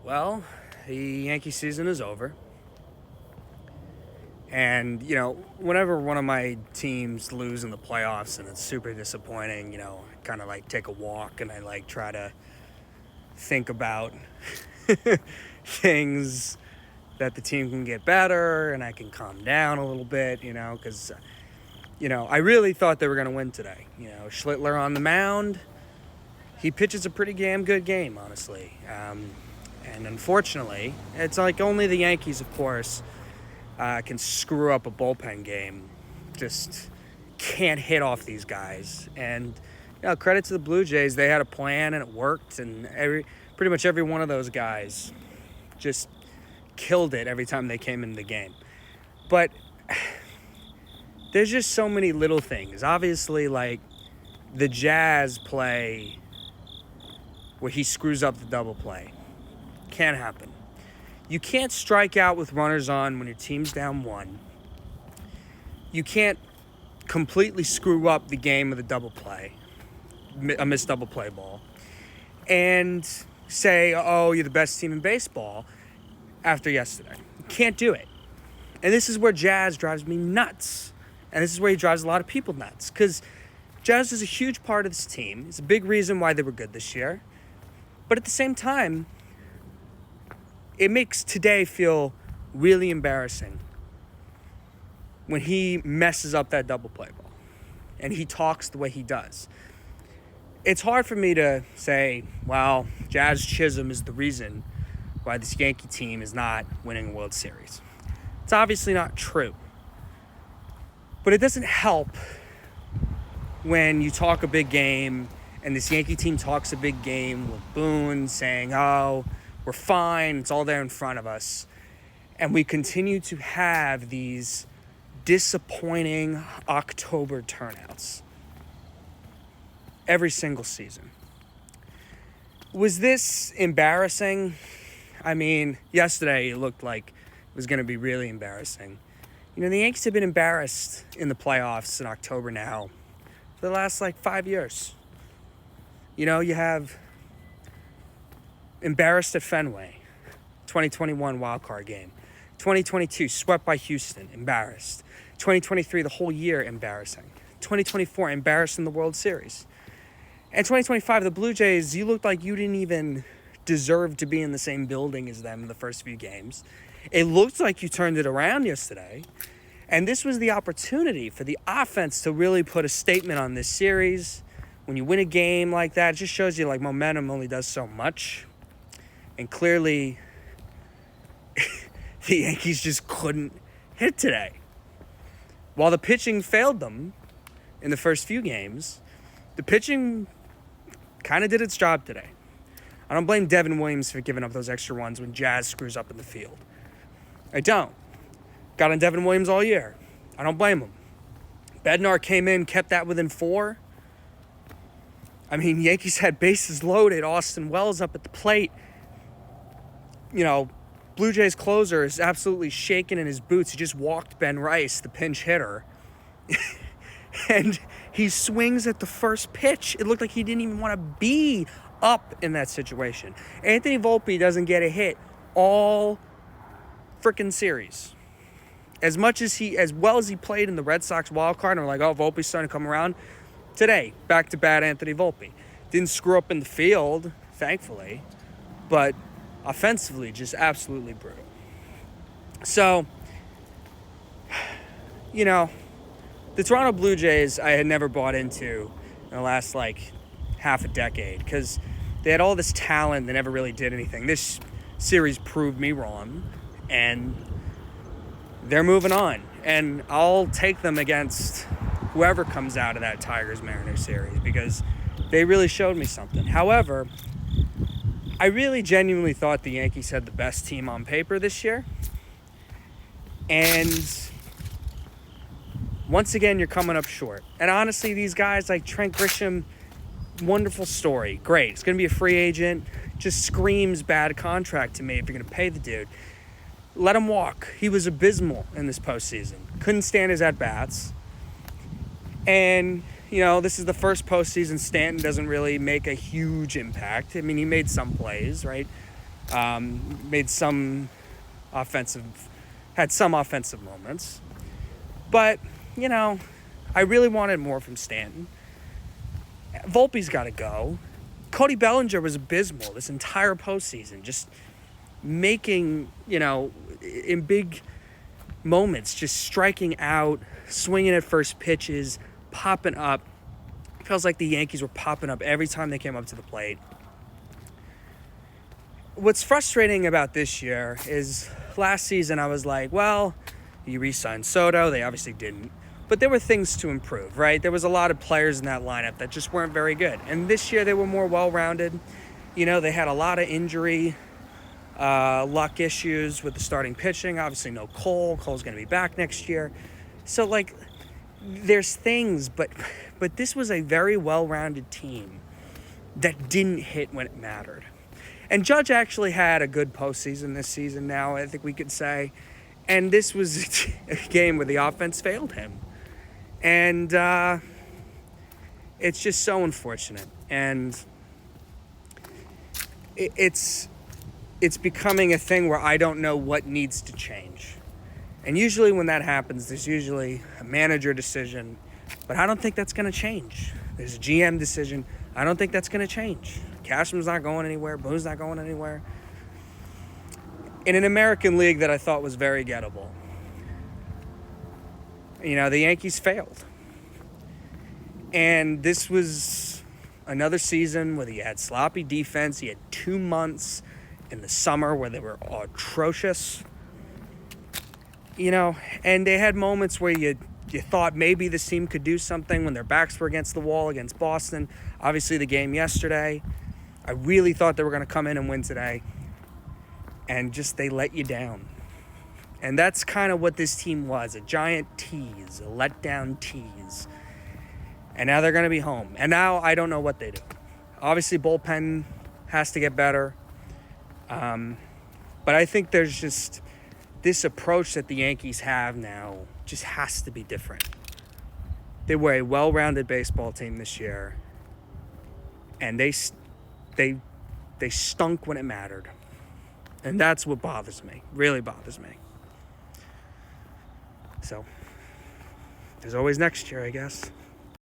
Well, the Yankee season is over. And, whenever one of my teams lose in the playoffs and it's super disappointing, I kind of like take a walk and I like try to think about things that the team can get better and I can calm down a little bit, because, I really thought they were going to win today. Schlittler on the mound, he pitches a pretty damn good game, honestly. And unfortunately, it's like only the Yankees, of course, can screw up a bullpen game. Just can't hit off these guys. And credit to the Blue Jays, they had a plan and it worked. And pretty much every one of those guys just killed it every time they came into the game. But there's just so many little things. Obviously, like the Jazz play where he screws up the double play. Can't happen. You can't strike out with runners on when your team's down one. You can't completely screw up the game of the double play, a missed double play ball, and say, oh, you're the best team in baseball after yesterday. You can't do it. And this is where Jazz drives me nuts. And this is where he drives a lot of people nuts. Because Jazz is a huge part of this team. It's a big reason why they were good this year. But at the same time, it makes today feel really embarrassing when he messes up that double play ball and he talks the way he does. It's hard for me to say, well, Jazz Chisholm is the reason why this Yankee team is not winning a World Series. It's obviously not true. But it doesn't help when you talk a big game and this Yankee team talks a big game with Boone saying, oh, we're fine, it's all there in front of us. And we continue to have these disappointing October turnouts every single season. Was this embarrassing? I mean, yesterday it looked like it was going to be really embarrassing. The Yankees have been embarrassed in the playoffs in October now for the last 5 years. You have embarrassed at Fenway, 2021 wildcard game. 2022, swept by Houston, embarrassed. 2023, the whole year, embarrassing. 2024, embarrassed in the World Series. And 2025, the Blue Jays, you looked like you didn't even deserve to be in the same building as them in the first few games. It looked like you turned it around yesterday. And this was the opportunity for the offense to really put a statement on this series. When you win a game like that, it just shows you momentum only does so much. And clearly, the Yankees just couldn't hit today. While the pitching failed them in the first few games, the pitching kind of did its job today. I don't blame Devin Williams for giving up those extra runs when Jazz screws up in the field. I don't. Got on Devin Williams all year. I don't blame him. Bednar came in, kept that within 4. I mean, Yankees had bases loaded. Austin Wells up at the plate. Blue Jays closer is absolutely shaking in his boots. He just walked Ben Rice, the pinch hitter. And he swings at the first pitch. It looked like he didn't even want to be up in that situation. Anthony Volpe doesn't get a hit all freaking series. As well as he played in the Red Sox wild card, and we're like, oh, Volpe's starting to come around. Today, back to bad Anthony Volpe. Didn't screw up in the field, thankfully, but offensively, just absolutely brutal. So, the Toronto Blue Jays I had never bought into in the last half a decade because they had all this talent. They never really did anything. This series proved me wrong, and they're moving on. And I'll take them against whoever comes out of that Tigers-Mariners series because they really showed me something. However, I really genuinely thought the Yankees had the best team on paper this year. And once again, you're coming up short. And honestly, these guys like Trent Grisham, wonderful story. Great. It's going to be a free agent. Just screams bad contract to me if you're going to pay the dude. Let him walk. He was abysmal in this postseason. Couldn't stand his at-bats. And, this is the first postseason Stanton doesn't really make a huge impact. I mean, he made some plays, right? Had some offensive moments. But, I really wanted more from Stanton. Volpe's got to go. Cody Bellinger was abysmal this entire postseason, just making, in big moments, just striking out, swinging at first pitches, popping up. It feels like the Yankees were popping up every time they came up to the plate. What's frustrating about this year is last season I was like, well, you re-signed Soto. They obviously didn't. But there were things to improve, right? There was a lot of players in that lineup that just weren't very good. And this year they were more well-rounded. They had a lot of injury luck issues with the starting pitching. Obviously no Cole. Cole's going to be back next year. So, there's things, but this was a very well-rounded team that didn't hit when it mattered. And Judge actually had a good postseason this season now, I think we could say. And this was a game where the offense failed him. And it's just so unfortunate. And it's becoming a thing where I don't know what needs to change. And usually when that happens, there's usually a manager decision. But I don't think that's going to change. There's a GM decision. I don't think that's going to change. Cashman's not going anywhere. Boone's not going anywhere. In an American League that I thought was very gettable, the Yankees failed. And this was another season where he had sloppy defense. He had 2 months in the summer where they were atrocious. And they had moments where you thought maybe this team could do something when their backs were against the wall against Boston. Obviously the game yesterday, I really thought they were going to come in and win today. And just they let you down. And that's kind of what this team was, a giant tease, a letdown tease. And now they're going to be home. And now I don't know what they do. Obviously, bullpen has to get better. But I think there's just this approach that the Yankees have now just has to be different. They were a well-rounded baseball team this year. And they stunk when it mattered. And that's what bothers me, really bothers me. So, there's always next year, I guess.